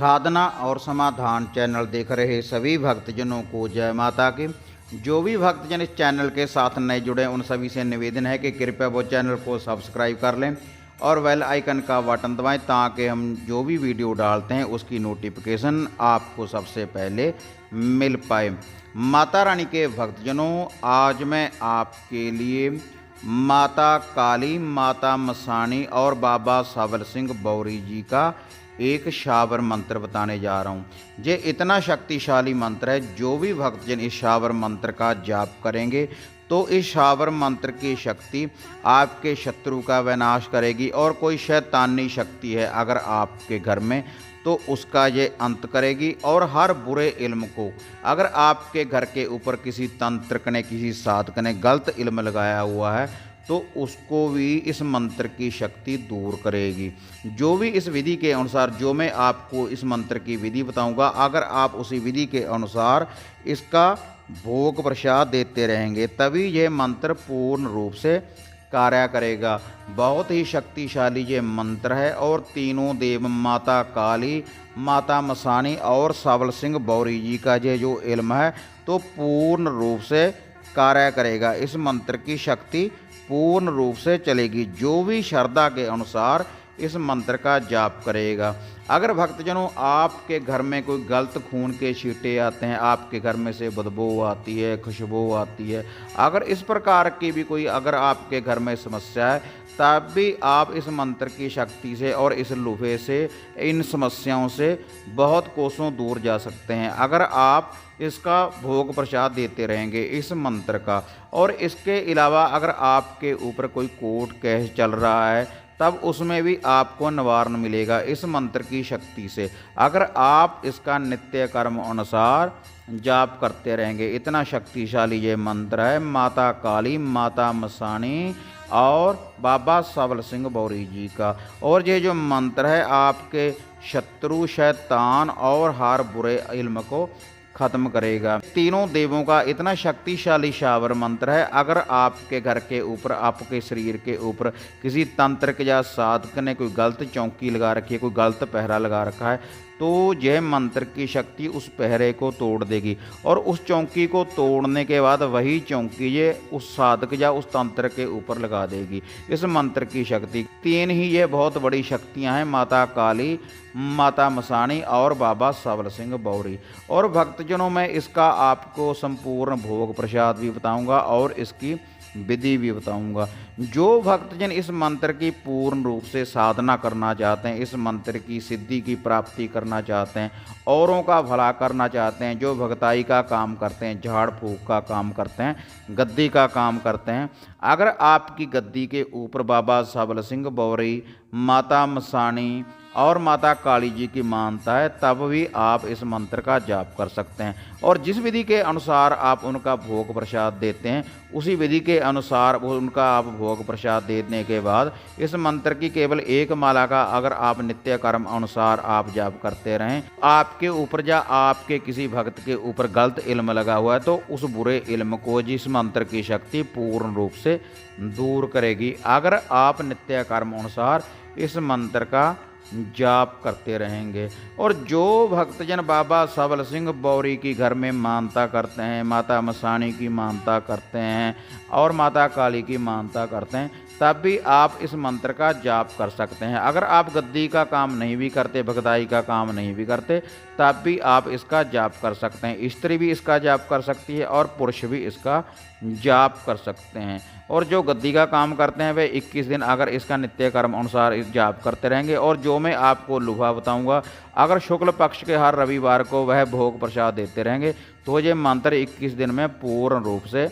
साधना और समाधान चैनल देख रहे सभी भक्तजनों को जय माता की। जो भी भक्तजन इस चैनल के साथ नए जुड़े उन सभी से निवेदन है कि कृपया वो चैनल को सब्सक्राइब कर लें और बेल आइकन का बटन दबाएं ताकि हम जो भी वीडियो डालते हैं उसकी नोटिफिकेशन आपको सबसे पहले मिल पाए। माता रानी के भक्तजनों, आज मैं आपके लिए माता काली, माता मसाणी और बाबा सावल सिंह बौरी जी का एक शावर मंत्र बताने जा रहा हूँ। ये इतना शक्तिशाली मंत्र है, जो भी भक्तजन इस शावर मंत्र का जाप करेंगे तो इस शावर मंत्र की शक्ति आपके शत्रु का विनाश करेगी। और कोई शैतानी शक्ति है अगर आपके घर में तो उसका ये अंत करेगी। और हर बुरे इल्म को, अगर आपके घर के ऊपर किसी तंत्रक ने, किसी साधक ने गलत इल्म लगाया हुआ है तो उसको भी इस मंत्र की शक्ति दूर करेगी। जो भी इस विधि के अनुसार, जो मैं आपको इस मंत्र की विधि बताऊंगा, अगर आप उसी विधि के अनुसार इसका भोग प्रसाद देते रहेंगे तभी यह मंत्र पूर्ण रूप से कार्य करेगा। बहुत ही शक्तिशाली ये मंत्र है और तीनों देव, माता काली, माता मसाणी और सावल सिंह बौरी जी का ये जो इल्म है तो पूर्ण रूप से कार्य करेगा। इस मंत्र की शक्ति पूर्ण रूप से चलेगी जो भी श्रद्धा के अनुसार इस मंत्र का जाप करेगा। अगर भक्तजनों आपके घर में कोई गलत खून के छींटे आते हैं, आपके घर में से बदबू आती है, खुशबू आती है, अगर इस प्रकार की भी कोई अगर आपके घर में समस्या है तब भी आप इस मंत्र की शक्ति से और इस लुफे से इन समस्याओं से बहुत कोसों दूर जा सकते हैं अगर आप इसका भोग प्रसाद देते रहेंगे इस मंत्र का। और इसके अलावा अगर आपके ऊपर कोई कोर्ट केस चल रहा है तब उसमें भी आपको निवारण मिलेगा इस मंत्र की शक्ति से, अगर आप इसका नित्य कर्म अनुसार जाप करते रहेंगे। इतना शक्तिशाली ये मंत्र है माता काली, माता मसाणी और बाबा सावल सिंह बौरी जी का। और ये जो मंत्र है आपके शत्रु, शैतान और हर बुरे इल्म को खत्म करेगा। तीनों देवों का इतना शक्तिशाली शावर मंत्र है, अगर आपके घर के ऊपर, आपके शरीर के ऊपर किसी तंत्र या साधक ने कोई गलत चौकी लगा रखी है, कोई गलत पहरा लगा रखा है तो यह मंत्र की शक्ति उस पहरे को तोड़ देगी। और उस चौकी को तोड़ने के बाद वही चौकी ये उस साधक या उस तंत्र के ऊपर लगा देगी इस मंत्र की शक्ति। तीन ही ये बहुत बड़ी शक्तियां हैं, माता काली, माता मसाणी और बाबा सावल सिंह बौरी। और भक्तजनों, मैं इसका आपको संपूर्ण भोग प्रसाद भी बताऊंगा और इसकी विधि भी बताऊंगा। जो भक्तजन इस मंत्र की पूर्ण रूप से साधना करना चाहते हैं, इस मंत्र की सिद्धि की प्राप्ति करना चाहते हैं, औरों का भला करना चाहते हैं, जो भगताई का काम करते हैं, झाड़ फूक का काम करते हैं, गद्दी का काम करते हैं, अगर आपकी गद्दी के ऊपर बाबा सावल सिंह बौरी, माता मसाणी और माता काली जी की मानता है तब भी आप इस मंत्र का जाप कर सकते हैं। और जिस विधि के अनुसार आप उनका भोग प्रसाद देते हैं उसी विधि के अनुसार उनका आप भोग प्रसाद देने के बाद इस मंत्र की केवल एक माला का अगर आप नित्य कर्म अनुसार आप जाप करते रहें, आपके ऊपर या आपके किसी भक्त के ऊपर गलत इल्म लगा हुआ है तो उस बुरे इल्म को जिस मंत्र की शक्ति पूर्ण रूप से दूर करेगी, अगर आप नित्य कर्म अनुसार इस मंत्र का जाप करते रहेंगे। और जो भक्तजन बाबा सावल सिंह बौरी की घर में मानता करते हैं, माता मसाणी की मानता करते हैं और माता काली की मानता करते हैं तब भी आप इस मंत्र का जाप कर सकते हैं। अगर आप गद्दी का काम नहीं भी करते, भगदाई का काम नहीं भी करते तब भी आप इसका जाप कर सकते हैं। स्त्री भी इसका जाप कर सकती है और पुरुष भी इसका जाप कर सकते हैं। और जो गद्दी का काम करते हैं वे 21 दिन अगर इसका नित्य कर्म अनुसार इस जाप करते रहेंगे। और जो मैं आपको लुभा बताऊंगा, अगर शुक्ल पक्ष के हर रविवार को वह भोग प्रसाद देते रहेंगे तो ये मंत्र 21 दिन में पूर्ण रूप से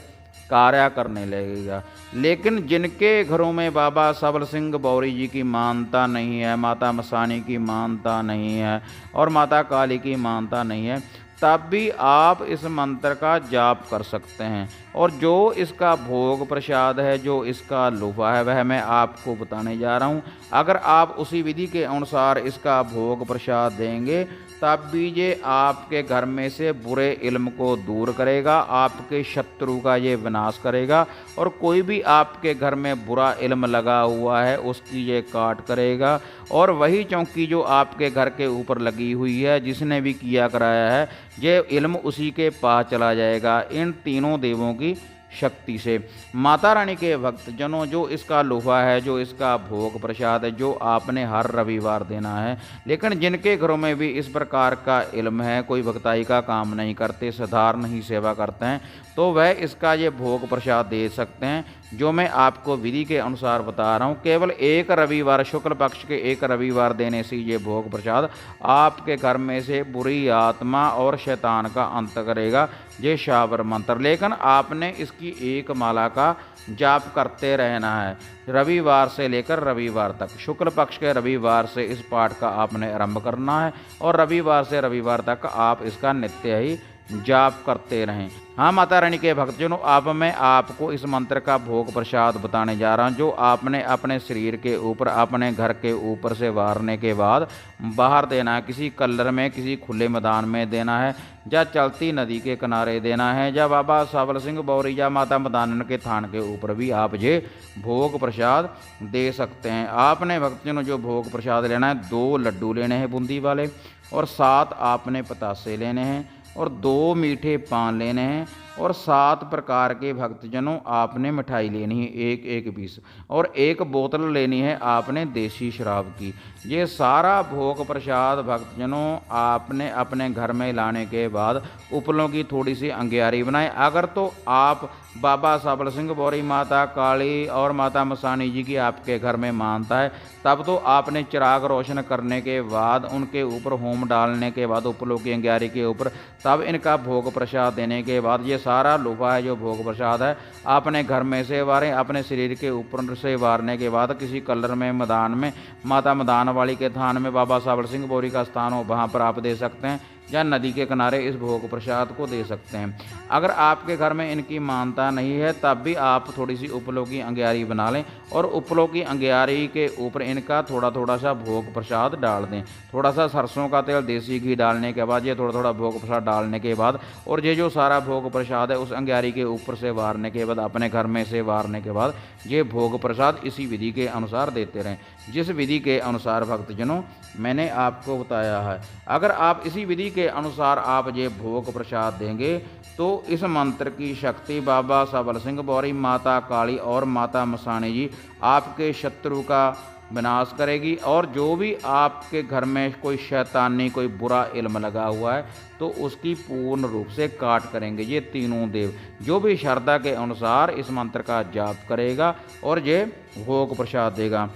कार्य करने लगेगा। लेकिन जिनके घरों में बाबा सावल सिंह बौरी जी की मानता नहीं है, माता मसाणी की मानता नहीं है और माता काली की मानता नहीं है तब भी आप इस मंत्र का जाप कर सकते हैं। और जो इसका भोग प्रसाद है, जो इसका लोहा है, वह मैं आपको बताने जा रहा हूँ। अगर आप उसी विधि के अनुसार इसका भोग प्रसाद देंगे तब भी ये आपके घर में से बुरे इल्म को दूर करेगा, आपके शत्रु का ये विनाश करेगा, और कोई भी आपके घर में बुरा इल्म लगा हुआ है उसकी ये काट करेगा। और वही चौकी जो आपके घर के ऊपर लगी हुई है, जिसने भी किया कराया है, ये इल्म उसी के पास चला जाएगा इन तीनों देवों की शक्ति से। माता रानी के भक्तजनों, जो इसका लोहा है, जो इसका भोग प्रसाद है, जो आपने हर रविवार देना है, लेकिन जिनके घरों में भी इस प्रकार का इल्म है, कोई भक्ताई का काम नहीं करते, साधारण ही सेवा करते हैं, तो वह इसका ये भोग प्रसाद दे सकते हैं, जो मैं आपको विधि के अनुसार बता रहा हूँ। केवल एक रविवार, शुक्ल पक्ष के एक रविवार देने से ये भोग प्रसाद आपके घर में से बुरी आत्मा और शैतान का अंत करेगा, ये शावर मंत्र। लेकिन आपने इसकी एक माला का जाप करते रहना है, रविवार से लेकर रविवार तक। शुक्ल पक्ष के रविवार से इस पाठ का आपने आरंभ करना है और रविवार से रविवार तक आप इसका नित्य ही जाप करते रहें। हाँ माता रानी के भक्तजनों, अब मैं आपको इस मंत्र का भोग प्रसाद बताने जा रहा हूँ, जो आपने अपने शरीर के ऊपर, अपने घर के ऊपर से वारने के बाद बाहर देना है। किसी कल्लर में, किसी खुले मैदान में देना है, या चलती नदी के किनारे देना है, या बाबा सावल सिंह बौरी या माता मदानन के थान के ऊपर भी आप ये भोग प्रसाद दे सकते हैं। आपने भक्तजनों जो भोग प्रसाद लेना है, 2 लड्डू लेने हैं बूंदी वाले, और 7 आपने पतासे लेने हैं, और 2 मीठे पान लेने हैं, और 7 प्रकार के भक्तजनों आपने मिठाई लेनी है, एक एक पीस, और 1 बोतल लेनी है आपने देसी शराब की। ये सारा भोग प्रसाद भक्तजनों आपने अपने घर में लाने के बाद उपलों की थोड़ी सी अंगियारी बनाएं। अगर तो आप बाबा साबल सिंह बौरी, माता काली और माता मसानी जी की आपके घर में मानता है, तब तो आपने चिराग रोशन करने के बाद, उनके ऊपर होम डालने के बाद, उपलों की अंगियारी के ऊपर, तब इनका भोग प्रसाद देने के बाद ये सारा लोहा है जो भोग प्रसाद है, आपने घर में से वारें, अपने शरीर के ऊपर से वारने के बाद किसी कलर में, मैदान में, माता मदान वाली के थान में बाबा साबल सिंह बौरी का स्थान हो, वहाँ पर आप दे सकते हैं, या नदी के किनारे इस भोग प्रसाद को दे सकते हैं। अगर आपके घर में इनकी मानता नहीं है, तब भी आप थोड़ी सी उपलों की अंगियारी बना लें, और उपलों की अंगियारी के ऊपर इनका थोड़ा थोड़ा सा भोग प्रसाद डाल दें। थोड़ा सा सरसों का तेल, देसी घी डालने के बाद, ये थोड़ा थोड़ा भोग प्रसाद डालने के बाद, और ये जो सारा भोग प्रसाद है उस अंगियारी के ऊपर से वारने के बाद, अपने घर में से वारने के बाद, ये भोग प्रसाद इसी विधि के अनुसार देते रहें, जिस विधि के अनुसार भक्तजनों मैंने आपको बताया है। अगर आप इसी विधि के अनुसार आप ये भोग प्रसाद देंगे, तो इस मंत्र की शक्ति बाबा साबल सिंह बौरी, माता काली और माता मसानी जी आपके शत्रु का विनाश करेगी, और जो भी आपके घर में कोई शैतानी, कोई बुरा इल्म लगा हुआ है, तो उसकी पूर्ण रूप से काट करेंगे ये तीनों देव, जो भी श्रद्धा के अनुसार इस मंत्र का जाप करेगा और ये भोग प्रसाद देगा।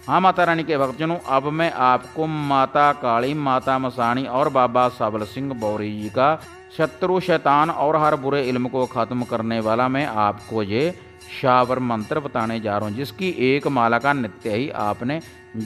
हाँ माता रानी के भक्तजनों, अब मैं आपको माता काली, माता मसानी और बाबा साबल सिंह बौरी जी का शत्रु, शैतान और हर बुरे इल्म को ख़त्म करने वाला मैं आपको ये शावर मंत्र बताने जा रहा हूँ, जिसकी एक माला का नित्य ही आपने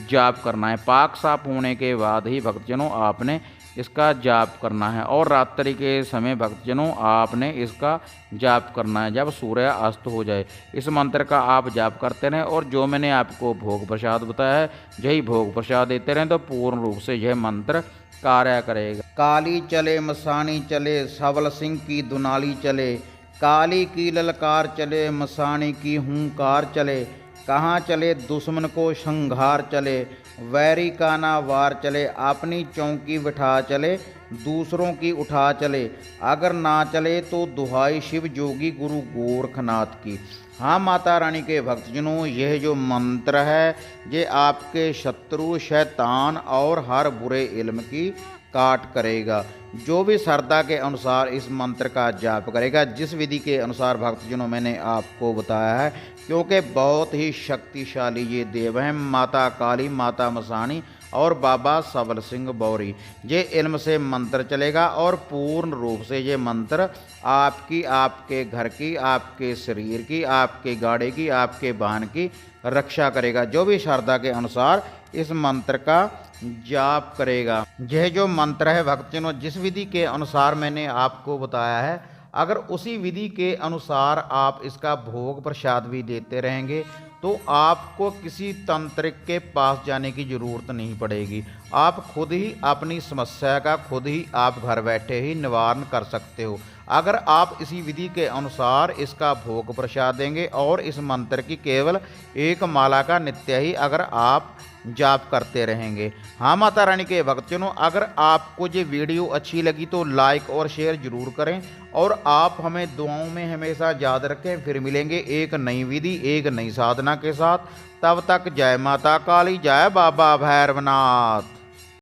जाप करना है। पाक साफ होने के बाद ही भक्तजनों आपने इसका जाप करना है, और रात्रि के समय भक्तजनों आपने इसका जाप करना है जब सूर्य अस्त हो जाए। इस मंत्र का आप जाप करते रहें, और जो मैंने आपको भोग प्रसाद बताया है, यही भोग प्रसाद देते रहें, तो पूर्ण रूप से यह मंत्र कार्य करेगा। काली चले मसानी चले, साबल सिंह की दुनाली चले, काली की ललकार चले, मसानी की हुंकार चले, कहाँ चले दुश्मन को संघार चले, वैरी का ना वार चले, अपनी चौकी बिठा चले, दूसरों की उठा चले, अगर ना चले तो दुहाई शिव जोगी गुरु गोरखनाथ की। हाँ माता रानी के भक्तजनों, यह जो मंत्र है ये आपके शत्रु, शैतान और हर बुरे इल्म की काट करेगा। जो भी श्रद्धा के अनुसार इस मंत्र का जाप करेगा, जिस विधि के अनुसार भक्तजनों मैंने आपको बताया है, क्योंकि बहुत ही शक्तिशाली ये देव हैं, माता काली, माता मसानी और बाबा सबल सिंह बौरी। ये इल्म से मंत्र चलेगा और पूर्ण रूप से ये मंत्र आपकी, आपके घर की, आपके शरीर की, आपके गाड़े की, आपके वाहन की रक्षा करेगा, जो भी श्रद्धा के अनुसार इस मंत्र का जाप करेगा। यह जो मंत्र है भक्तजनों, जिस विधि के अनुसार मैंने आपको बताया है, अगर उसी विधि के अनुसार आप इसका भोग प्रसाद भी देते रहेंगे तो आपको किसी तांत्रिक के पास जाने की ज़रूरत नहीं पड़ेगी। आप खुद ही अपनी समस्या का खुद ही आप घर बैठे ही निवारण कर सकते हो, अगर आप इसी विधि के अनुसार इसका भोग प्रसाद देंगे और इस मंत्र की केवल एक माला का नित्य ही अगर आप जाप करते रहेंगे। हाँ माता रानी के भक्तजनों, अगर आपको ये वीडियो अच्छी लगी तो लाइक और शेयर जरूर करें और आप हमें दुआओं में हमेशा याद रखें। फिर मिलेंगे एक नई विधि एक नई साधना के साथ। तब तक जय माता काली, जय बाबा भैरवनाथ।